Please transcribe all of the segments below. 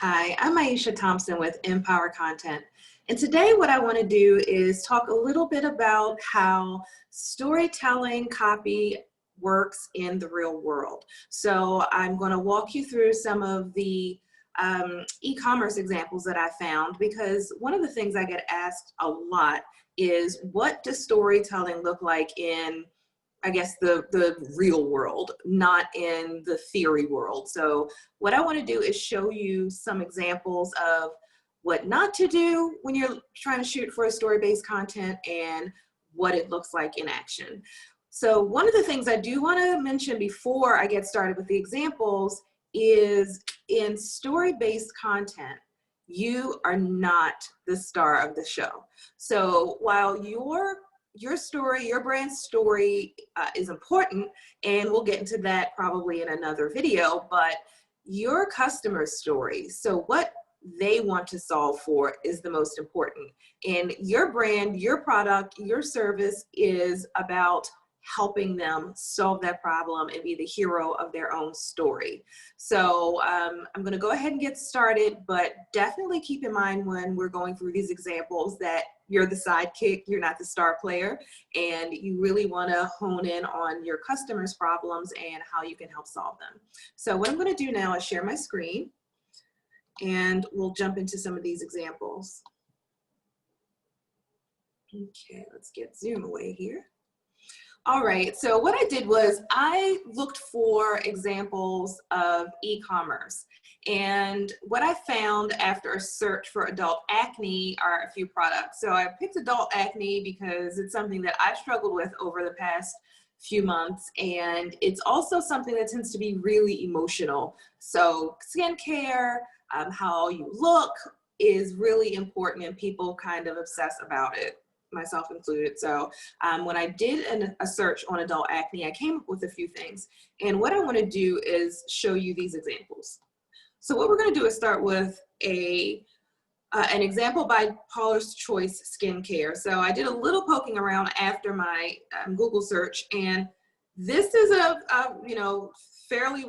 Hi, I'm Aisha Thompson with Empower Content. And today what I want to do is talk a little bit about how storytelling copy works in the real world. So I'm going to walk you through some of the e-commerce examples that I found, because one of the things I get asked a lot is, what does storytelling look like in, I guess, the real world, not in the theory world. So what I want to do is show you some examples of what not to do when you're trying to shoot for a story-based content and what it looks like in action. So one of the things I do want to mention before I get started with the examples is, in story-based content, you are not the star of the show. So while your story, your brand story is important, and we'll get into that probably in another video, but your customer's story, so what they want to solve for, is the most important. And your brand, your product, your service is about helping them solve that problem and be the hero of their own story. So I'm going to go ahead and get started, but definitely keep in mind when we're going through these examples that you're the sidekick, you're not the star player, and you really want to hone in on your customers' problems and how you can help solve them. So what I'm going to do now is share my screen, and we'll jump into some of these examples. Okay, let's get Zoom away here. All right, so what I did was I looked for examples of e-commerce, and what I found after a search for adult acne are a few products. So I picked adult acne because it's something that I've struggled with over the past few months, and it's also something that tends to be really emotional. So skincare, how you look is really important, and people kind of obsess about it, myself included. So when I did a search on adult acne, I came up with a few things. And what I want to do is show you these examples. So what we're going to do is start with an example by Paula's Choice Skincare. So I did a little poking around after my Google search, and this is a fairly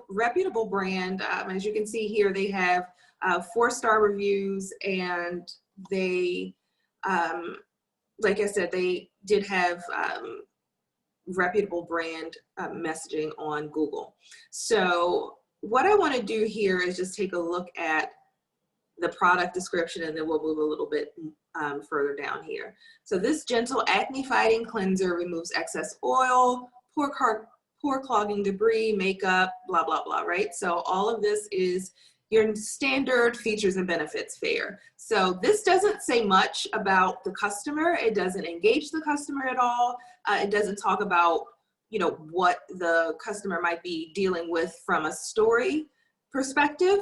reputable brand. As you can see here, they have 4-star reviews, and they like I said, they did have reputable brand messaging on Google. So what I want to do here is just take a look at the product description, and then we'll move a little bit further down here. So this gentle acne fighting cleanser removes excess oil, pore clogging debris, makeup, blah, blah, blah, right? So all of this is your standard features and benefits fare. So this doesn't say much about the customer. It doesn't engage the customer at all. It doesn't talk about, what the customer might be dealing with from a story perspective.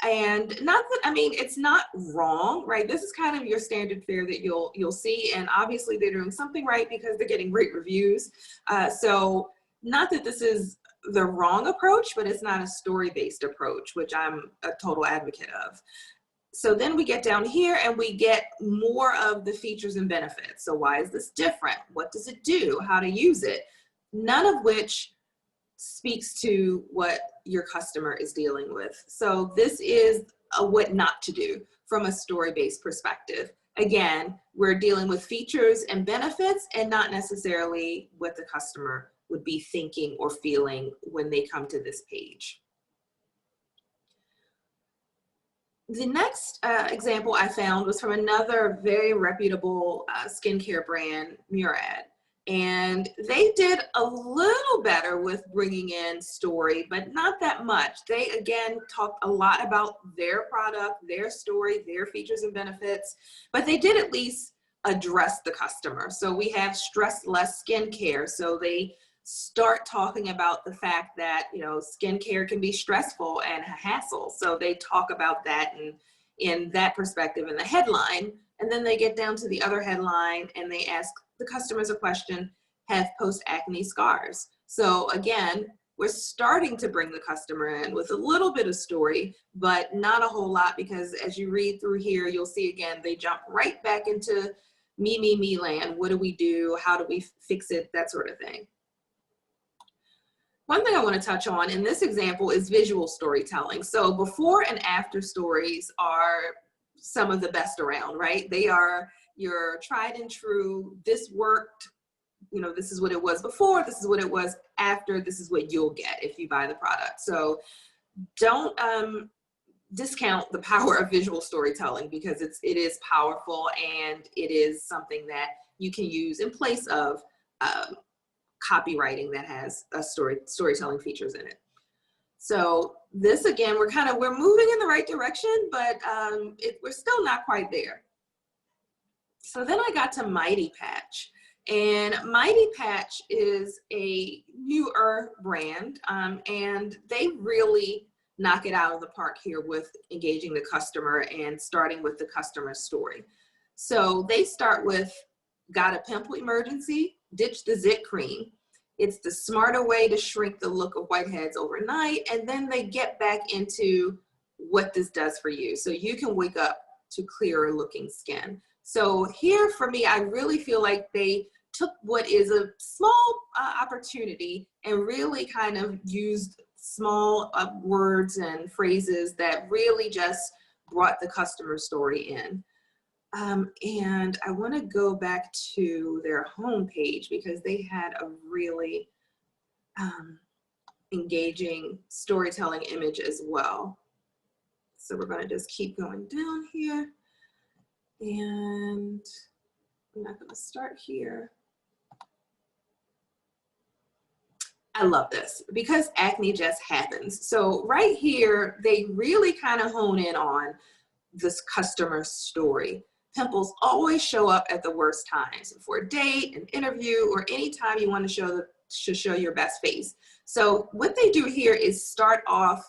And not that, it's not wrong, right? This is kind of your standard fare that you'll see. And obviously they're doing something right because they're getting great reviews. So not that this is the wrong approach, but it's not a story-based approach, which I'm a total advocate of. So then we get down here and we get more of the features and benefits. So why is this different? What does it do? How to use it? None of which speaks to what your customer is dealing with. So this is a what not to do from a story-based perspective. Again, we're dealing with features and benefits, and not necessarily what the customer would be thinking or feeling when they come to this page. The next example I found was from another very reputable skincare brand, Murad. And they did a little better with bringing in story, but not that much. They, again, talked a lot about their product, their story, their features and benefits, but they did at least address the customer. So we have Stress Less Skincare. So they start talking about the fact that, skincare can be stressful and a hassle. So they talk about that in that perspective in the headline. And then they get down to the other headline and they ask the customers a question: have post-acne scars? So again, we're starting to bring the customer in with a little bit of story, but not a whole lot, because as you read through here, you'll see again, they jump right back into me land. What do we do? How do we fix it? That sort of thing. One thing I want to touch on in this example is visual storytelling. So before and after stories are some of the best around, right? They are your tried and true, this worked, you know, this is what it was before, this is what it was after, this is what you'll get if you buy the product. So don't discount the power of visual storytelling, because it is powerful, and it is something that you can use in place of copywriting that has a storytelling features in it. So this, again, we're moving in the right direction, but we're still not quite there. So then I got to Mighty Patch, and Mighty Patch is a newer brand, and they really knock it out of the park here with engaging the customer and starting with the customer story. So they start with, got a pimple emergency? Ditch the Zit Cream. It's the smarter way to shrink the look of whiteheads overnight. And then they get back into what this does for you, so you can wake up to clearer looking skin. So here for me, I really feel like they took what is a small opportunity and really kind of used small words and phrases that really just brought the customer story in. And I want to go back to their homepage, because they had a really engaging storytelling image as well. So we're going to just keep going down here, and I'm not going to start here. I love this because acne just happens. So right here, they really kind of hone in on this customer story. Pimples always show up at the worst times, for a date, an interview, or any time you want to show your best face. So what they do here is start off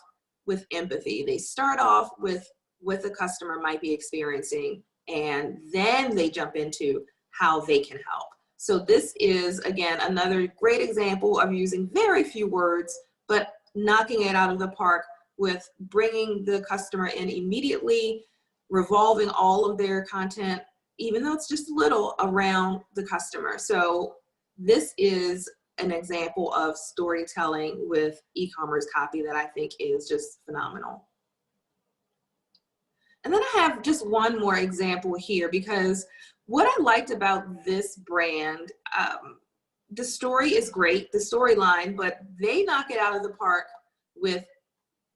with empathy. They start off with what the customer might be experiencing, and then they jump into how they can help. So this is, again, another great example of using very few words, but knocking it out of the park with bringing the customer in immediately, revolving all of their content, even though it's just little, around the customer. So this is an example of storytelling with e-commerce copy that I think is just phenomenal. And then I have just one more example here, because what I liked about this brand, the story is great, the storyline, but they knock it out of the park with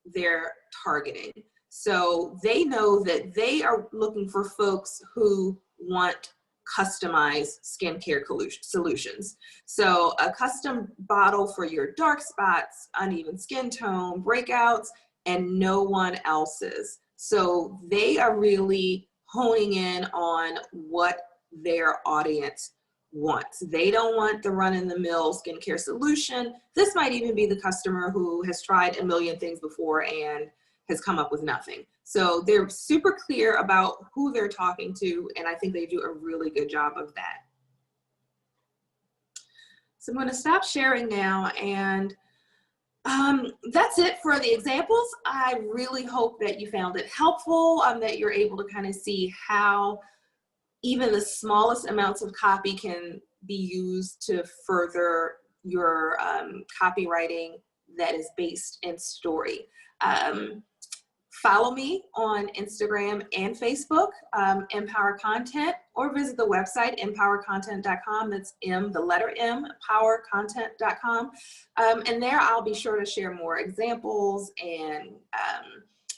their targeting. So they know that they are looking for folks who want customized skincare solutions. So a custom bottle for your dark spots, uneven skin tone, breakouts, and no one else's. So they are really honing in on what their audience wants. They don't want the run-in-the-mill skincare solution. This might even be the customer who has tried a million things before and has come up with nothing. So they're super clear about who they're talking to, and I think they do a really good job of that. So I'm going to stop sharing now, and that's it for the examples. I really hope that you found it helpful, that you're able to kind of see how even the smallest amounts of copy can be used to further your copywriting that is based in story. Follow me on Instagram and Facebook, Empower Content, or visit the website, empowercontent.com. That's M, the letter M, powercontent.com. And there I'll be sure to share more examples and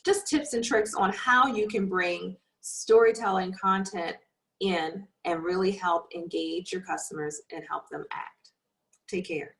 just tips and tricks on how you can bring storytelling content in and really help engage your customers and help them act. Take care.